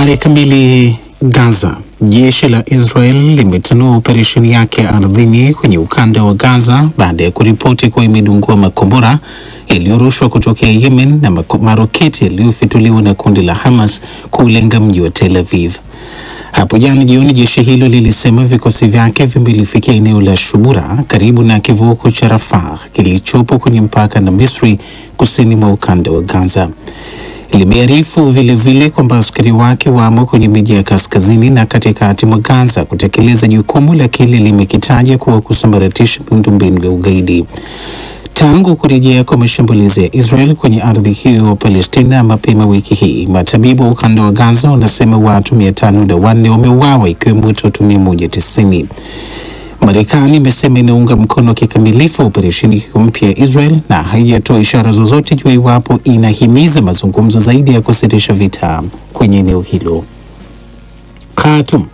Habari kamili. Gaza. Jeshi la Israel limetanua operesheni yake ardhini kwenye ukanda wa Gaza baada ya kuripoti kuwa imedungua makombora yaliyorushwa kutokea Yemen na maroketi yaliyofituliwa na kundi la Hamas kulenga mji wa Tel Aviv. Hapo jana jioni jeshi hilo lilisema vikosi vyake vimelifikia eneo la Shubura karibu na kivuko cha Rafah kilichopo kwenye mpaka na Misri kusini mwa ukanda wa Gaza. Limearifu vile kwamba askari wake wamo kwenye miji ya kaskazini na katikati mwa Gaza kutekeleza jukumu la kile limekitaja kuwa kusambaratisha miundombinu ya ugaidi. Tangu kurejea kwa mashambulizi ya Israel kwenye ardhi hiyo ya Palestina mapema wiki hii, matabibu wa ukanda wa Gaza wanasema watu 504 wameuawa ikiwemo watoto 190. Marekani imesema inaunga mkono kikamilifu operesheni hiyo mpya ya Israel na haijatoa ishara zozote juu iwapo inahimiza mazungumzo zaidi ya kusitisha vita kwenye eneo hilo. Khartoum.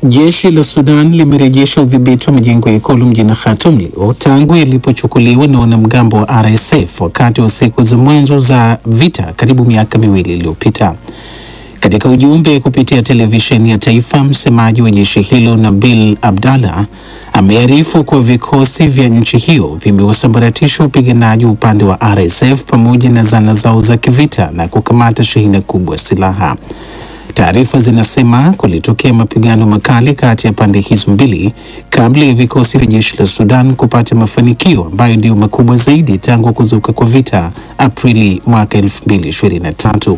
Jeshi la Sudan limerejesha udhibiti wa majengo ya ikulu mjini Khartoum leo tangu yalipochukuliwa na wanamgambo wa RSF wakati wa siku za mwanzo za vita karibu miaka miwili iliyopita. Katika ujumbe kupitia televisheni ya taifa, msemaji wa jeshi hilo Nabil Abdallah amearifu kuwa vikosi vya nchi hiyo vimewasambaratisha wapiganaji upande wa RSF pamoja na zana zao za kivita na kukamata shehena kubwa silaha. Taarifa zinasema kulitokea mapigano makali kati ya pande hizo mbili kabla ya vikosi vya jeshi la Sudan kupata mafanikio ambayo ndio makubwa zaidi tangu kuzuka kwa vita Aprili mwaka 2023.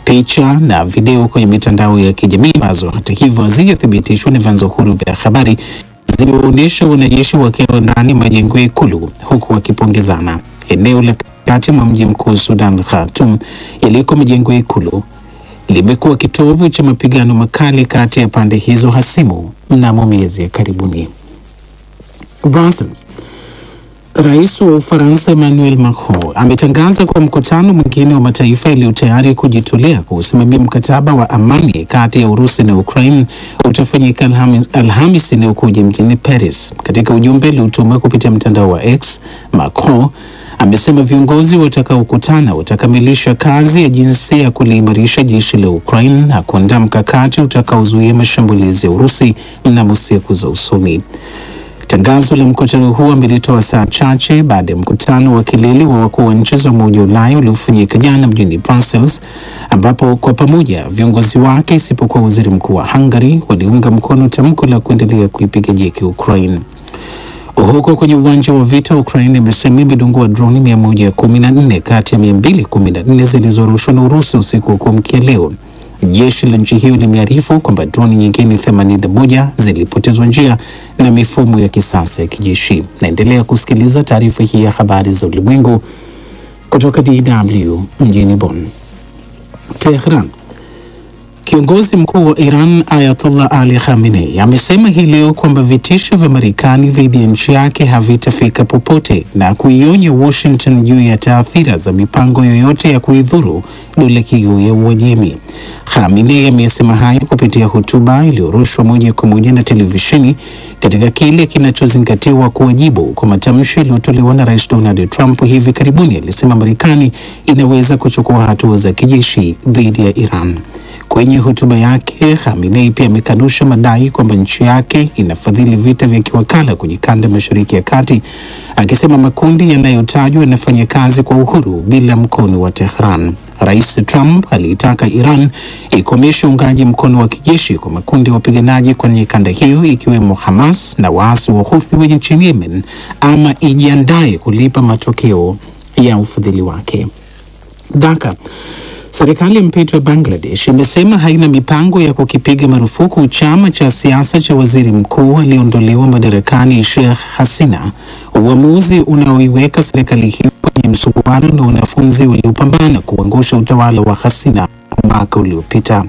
Picha na video kwenye mitandao ya kijamii ambazo hata hivyo hazijathibitishwa na vyanzo huru vya habari zimeonyesha wanajeshi wakiwa ndani majengo ya ikulu huku wakipongezana. Eneo la kati mwa mji mkuu Sudan, Khartoum, yaliko majengo ya ikulu limekuwa kitovu cha mapigano makali kati ya pande hizo hasimu mnamo miezi ya karibuni. Brussels. Rais wa Ufaransa Emmanuel Macron ametangaza kwa mkutano mwingine wa mataifa yaliyo tayari kujitolea kusimamia mkataba wa amani kati ya Urusi na Ukraine utafanyika Alhamisi inayokuja mjini Paris. Katika ujumbe uliotuma kupitia mtandao wa X, Macron amesema viongozi watakaokutana watakamilisha kazi ya jinsi ya kuliimarisha jeshi la Ukraine na kuandaa mkakati utakaozuia mashambulizi ya Urusi mnamo siku za usoni. Tangazo la mkutano huu amelitoa saa chache baada ya mkutano wa kilele wa wakuu wa nchi za Umoja wa Ulaya uliofanyika jana mjini Brussels, ambapo kwa pamoja viongozi wake isipokuwa waziri mkuu wa Hungary waliunga mkono tamko la kuendelea kuipiga jeki Ukraine. Huko kwenye uwanja wa vita, Ukraine imesema imedungua droni 114 kati ya 214 zilizorushwa na Urusi usiku wa kuamkia leo. Jeshi la nchi hiyo limearifu kwamba droni nyingine 81 zilipotezwa njia na mifumo ya kisasa ya kijeshi. Naendelea kusikiliza taarifa hii ya habari za ulimwengu kutoka DW mjini Bonn. Tehran. Kiongozi mkuu wa Iran Ayatollah Ali Khamenei amesema hii leo kwamba vitisho vya Marekani dhidi ya nchi yake havitafika popote na kuionya Washington juu ya taathira za mipango yoyote ya kuidhuru dola hiyo ya Uajemi. Khamenei amesema hayo kupitia hotuba iliyorushwa moja kwa moja na televisheni katika kile kinachozingatiwa kuwajibu kwa matamshi yaliyotolewa na Rais Donald Trump hivi karibuni. Alisema Marekani inaweza kuchukua hatua za kijeshi dhidi ya Iran. Kwenye hotuba yake, Khamenei pia amekanusha madai kwamba nchi yake inafadhili vita vya kiwakala kwenye kanda Mashariki ya Kati, akisema makundi yanayotajwa yanafanya kazi kwa uhuru bila mkono wa Tehran. Rais Trump aliitaka Iran ikomeshe uungaji mkono wa kijeshi kwa makundi ya wapiganaji kwenye kanda hiyo ikiwemo Hamas na waasi wa Houthi wenye nchini Yemen, ama ijiandae kulipa matokeo ya ufadhili wake. Dhaka. Serikali ya mpito ya Bangladesh imesema haina mipango ya kukipiga marufuku chama cha siasa cha waziri mkuu aliondolewa madarakani Sheikh Hasina, uamuzi unaoiweka serikali hiyo kwenye msuguano na wanafunzi waliopambana kuangusha utawala wa Hasina mwaka uliopita.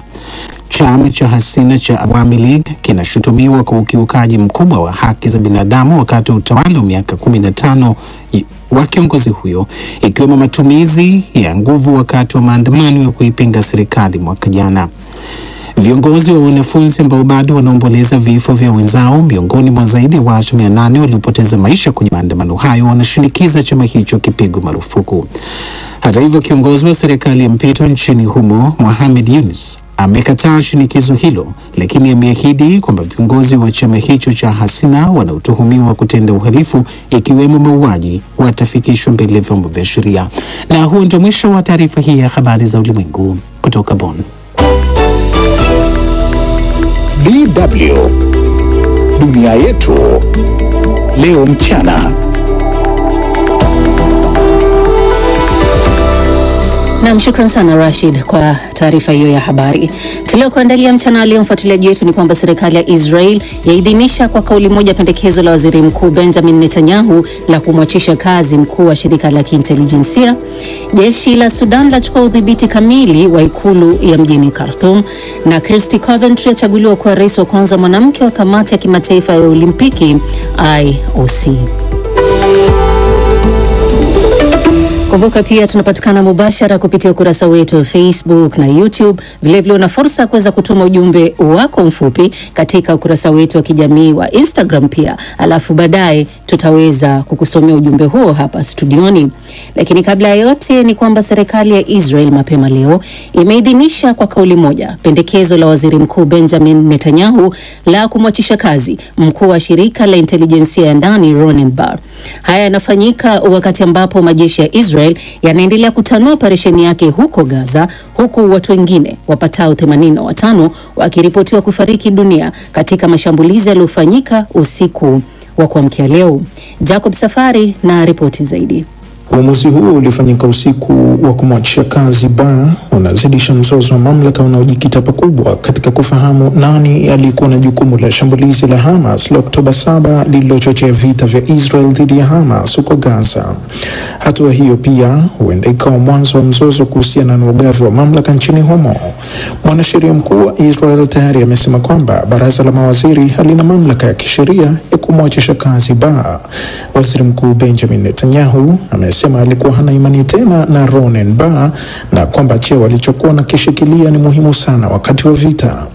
Chama cha Hasina cha Awami League kinashutumiwa kwa ukiukaji mkubwa wa haki za binadamu wakati wa utawala wa miaka 15 wa kiongozi huyo, ikiwemo matumizi ya nguvu wakati wa maandamano ya kuipinga serikali mwaka jana. Viongozi wa wanafunzi ambao bado wanaomboleza vifo vya wenzao miongoni mwa zaidi ya watu 800 waliopoteza maisha kwenye maandamano hayo wanashinikiza chama hicho kipigwe marufuku. Hata hivyo, kiongozi wa serikali ya mpito nchini humo Mohamed Yunus amekataa shinikizo hilo, lakini ameahidi kwamba viongozi wa chama hicho cha Hasina wanaotuhumiwa kutenda uhalifu ikiwemo mauaji watafikishwa mbele ya vyombo vya sheria. Na huo ndio mwisho wa taarifa hii ya habari za ulimwengu kutoka Bonn. DW Dunia Yetu Leo Mchana. Na mshukran sana Rashid kwa taarifa hiyo ya habari. Tuliokuandalia mchana leo, mfuatiliaji wetu, ni kwamba serikali ya Israel yaidhinisha kwa kauli moja pendekezo la waziri mkuu Benjamin Netanyahu la kumwachisha kazi mkuu wa shirika la kiintelijensia. Jeshi la Sudan lachukua udhibiti kamili wa ikulu ya mjini Khartoum, na Kirsty Coventry achaguliwa kuwa rais wa kwanza mwanamke wa kamati ya kimataifa ya Olimpiki IOC. Kumbuka pia tunapatikana mubashara kupitia ukurasa wetu wa Facebook na YouTube. Vilevile una fursa kuweza kutuma ujumbe wako mfupi katika ukurasa wetu wa kijamii wa Instagram pia. Alafu baadaye tutaweza kukusomea ujumbe huo hapa studioni. Lakini kabla ya yote ni kwamba serikali ya Israel mapema leo imeidhinisha kwa kauli moja pendekezo la waziri mkuu Benjamin Netanyahu la kumwachisha kazi mkuu wa shirika la intelijensia ya ndani Ronen Bar. Haya yanafanyika wakati ambapo majeshi ya Israel yanaendelea kutanua operesheni yake huko Gaza, huku watu wengine wapatao 85 wakiripotiwa kufariki dunia katika mashambulizi yaliyofanyika usiku wa kuamkia leo. Jacob Safari na ripoti zaidi. Uamuzi huo ulifanyika usiku wa kumwachisha kazi Bar unazidisha mzozo wa mamlaka unaojikita pakubwa katika kufahamu nani alikuwa na jukumu la shambulizi la Hamas la Oktoba 7 lililochochea vita vya Israel dhidi ya Hamas huko Gaza. Hatua hiyo pia huenda ikawa mwanzo wa mzozo kuhusiana na ugavi wa mamlaka nchini humo. Mwanasheria mkuu wa Israel tayari amesema kwamba baraza la mawaziri halina mamlaka ya kisheria ya kumwachisha kazi Bar. Waziri Mkuu Benjamin Netanyahu amesema alikuwa hana imani tena na Ronen Bar na kwamba cheo alichokuwa na kishikilia ni muhimu sana wakati wa vita.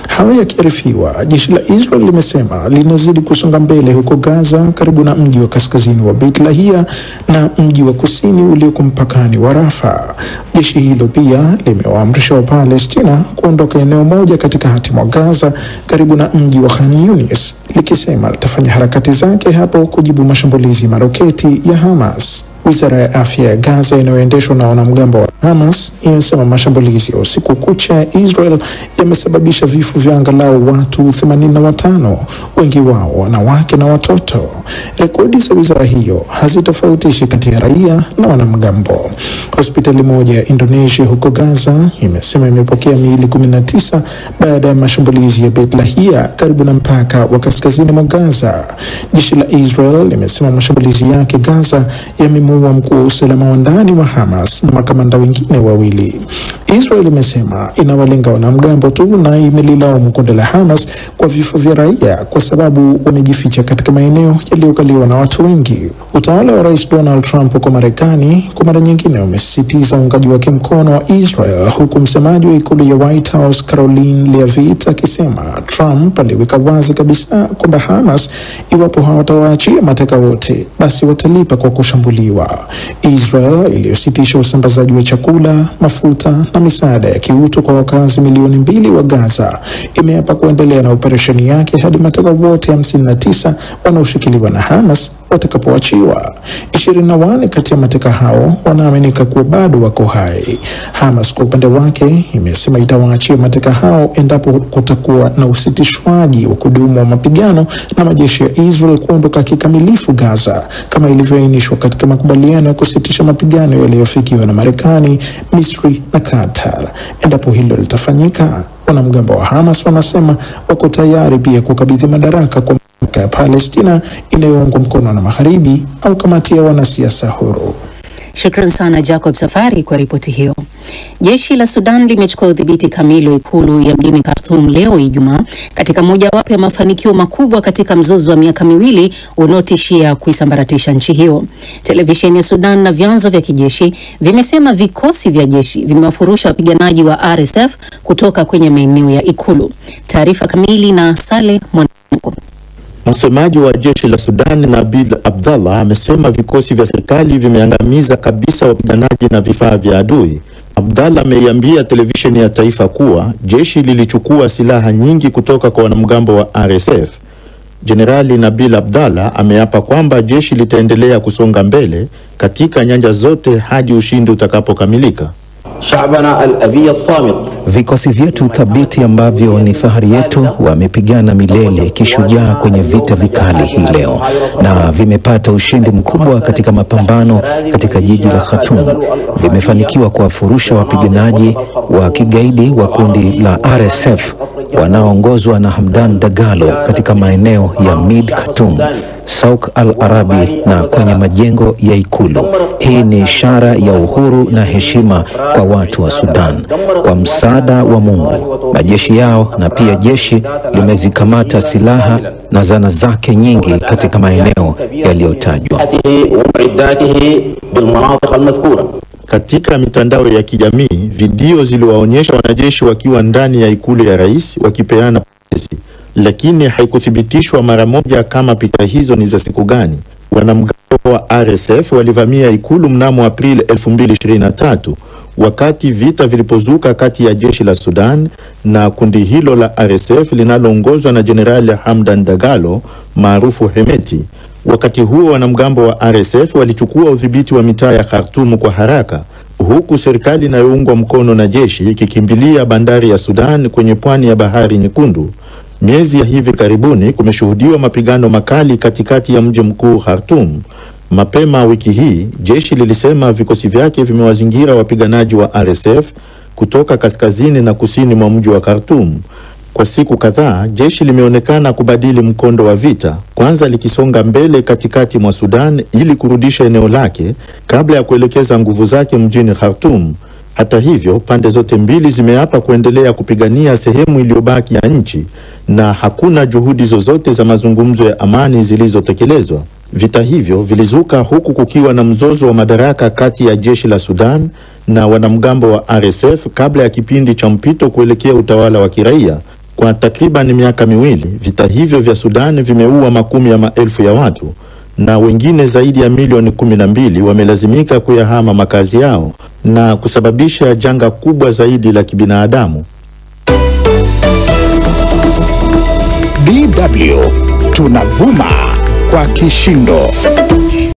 Hayo yakiarifiwa, jeshi la Israel limesema linazidi kusonga mbele huko Gaza karibu na mji wa kaskazini wa Beit Lahia na mji wa kusini ulioko mpakani wa Rafah. Jeshi hilo pia limewaamrisha wa Palestina kuondoka eneo moja katika hati mwa Gaza karibu na mji wa Khan Yunis, likisema litafanya harakati zake hapo kujibu mashambulizi maroketi ya Hamas. Wizara ya afya ya Gaza inayoendeshwa na wanamgambo wa Hamas imesema mashambulizi ya usiku kucha ya Israel yamesababisha vifo vya angalau watu 85, wengi wao wanawake na watoto. Rekodi za wizara hiyo hazitofautishi kati ya raia na wanamgambo. Hospitali moja ya Indonesia huko Gaza imesema imepokea miili 19 baada ya mashambulizi ya Beit Lahia karibu na mpaka wa kaskazini mwa Gaza. Jeshi la Israel limesema mashambulizi yake Gaza yamemuua mkuu wa usalama wa ndani wa Hamas na makamanda wengine wawili. Israel imesema inawalenga wanamgambo tu na imelilaumu kundi la Hamas kwa vifo vya raia kwa sababu wamejificha katika maeneo yaliyokaliwa na watu wengi. Utawala wa Rais Donald Trump kwa Marekani kwa mara nyingine umesisitiza uungaji wake mkono wa Israel, huku msemaji wa ikulu ya White House Caroline Leavitt akisema Trump aliweka wazi kabisa kwamba Hamas, iwapo hawatawaachia mateka wote, basi watalipa kwa kushambuliwa. Israel iliyositisha usambazaji wa chakula, mafuta na misaada ya kiutu kwa wakazi milioni 2 wa Gaza imeapa kuendelea na operesheni yake hadi mateka wote 59 wanaoshikiliwa na Hamas watakapoachiwa. 24 kati ya mateka hao wanaaminika kuwa bado wako hai. Hamas kwa upande wake imesema itawaachia mateka hao endapo kutakuwa na usitishwaji wa kudumu wa mapigano na majeshi ya Israel kuondoka kikamilifu Gaza kama ilivyoainishwa katika makubaliano ya kusitisha mapigano yaliyofikiwa na Marekani, Misri na Qatar. Endapo hilo litafanyika, wanamgambo wa Hamas wanasema wako tayari pia kukabidhi madaraka kwa mamlaka ya Palestina inayoungwa mkono na Magharibi au kamati ya wanasiasa huru. Shukran sana Jacob Safari kwa ripoti hiyo. Jeshi la Sudan limechukua udhibiti kamili wa ikulu ya mjini Khartoum leo Ijumaa, katika mojawapo ya mafanikio makubwa katika mzozo wa miaka miwili unaotishia kuisambaratisha nchi hiyo. Televisheni ya Sudan na vyanzo vya kijeshi vimesema vikosi vya jeshi vimewafurusha wapiganaji wa RSF kutoka kwenye maeneo ya ikulu. Taarifa kamili na Saleh Mwanako. Msemaji wa jeshi la Sudan Nabil Abdallah amesema vikosi vya serikali vimeangamiza kabisa wapiganaji na vifaa vya adui Abdallah ameiambia televisheni ya taifa kuwa jeshi lilichukua silaha nyingi kutoka kwa wanamgambo wa RSF. Jenerali Nabil Abdallah ameapa kwamba jeshi litaendelea kusonga mbele katika nyanja zote hadi ushindi utakapokamilika. Vikosi vyetu thabiti ambavyo ni fahari yetu wamepigana milele kishujaa kwenye vita vikali hii leo na vimepata ushindi mkubwa katika mapambano katika jiji la Khartoum. Vimefanikiwa kuwafurusha wapiganaji wa kigaidi wa kundi la RSF wanaoongozwa na Hamdan Dagalo katika maeneo ya Mid Khartoum, Souk al-Arabi na kwenye majengo ya ikulu. Hii ni ishara ya uhuru na heshima kwa watu wa Sudan. Kwa msaada wa Mungu, majeshi yao na pia jeshi limezikamata silaha na zana zake nyingi katika maeneo yaliyotajwa. Katika mitandao ya kijamii, video ziliwaonyesha wanajeshi wakiwa ndani ya ikulu ya rais wakipeana pongezi, lakini haikuthibitishwa mara moja kama picha hizo ni za siku gani. Wanamgambo wa RSF walivamia ikulu mnamo Aprili 2023 wakati vita vilipozuka kati ya jeshi la Sudan na kundi hilo la RSF linaloongozwa na Jenerali Hamdan Dagalo maarufu Hemeti. Wakati huo wanamgambo wa RSF walichukua udhibiti wa mitaa ya Khartoum kwa haraka, huku serikali inayoungwa mkono na jeshi ikikimbilia bandari ya Sudan kwenye pwani ya Bahari Nyekundu. Miezi ya hivi karibuni kumeshuhudiwa mapigano makali katikati ya mji mkuu Khartoum. Mapema wiki hii, jeshi lilisema vikosi vyake vimewazingira wapiganaji wa RSF kutoka kaskazini na kusini mwa mji wa Khartoum. Kwa siku kadhaa, jeshi limeonekana kubadili mkondo wa vita, kwanza likisonga mbele katikati mwa Sudan ili kurudisha eneo lake kabla ya kuelekeza nguvu zake mjini Khartoum. Hata hivyo, pande zote mbili zimeapa kuendelea kupigania sehemu iliyobaki ya nchi na hakuna juhudi zozote za mazungumzo ya amani zilizotekelezwa. Vita hivyo vilizuka huku kukiwa na mzozo wa madaraka kati ya jeshi la Sudan na wanamgambo wa RSF kabla ya kipindi cha mpito kuelekea utawala wa kiraia. Kwa takriban miaka miwili, vita hivyo vya Sudan vimeua makumi ya maelfu ya watu na wengine zaidi ya milioni 12 wamelazimika kuyahama makazi yao na kusababisha janga kubwa zaidi la kibinadamu. DW tunavuma kwa kishindo.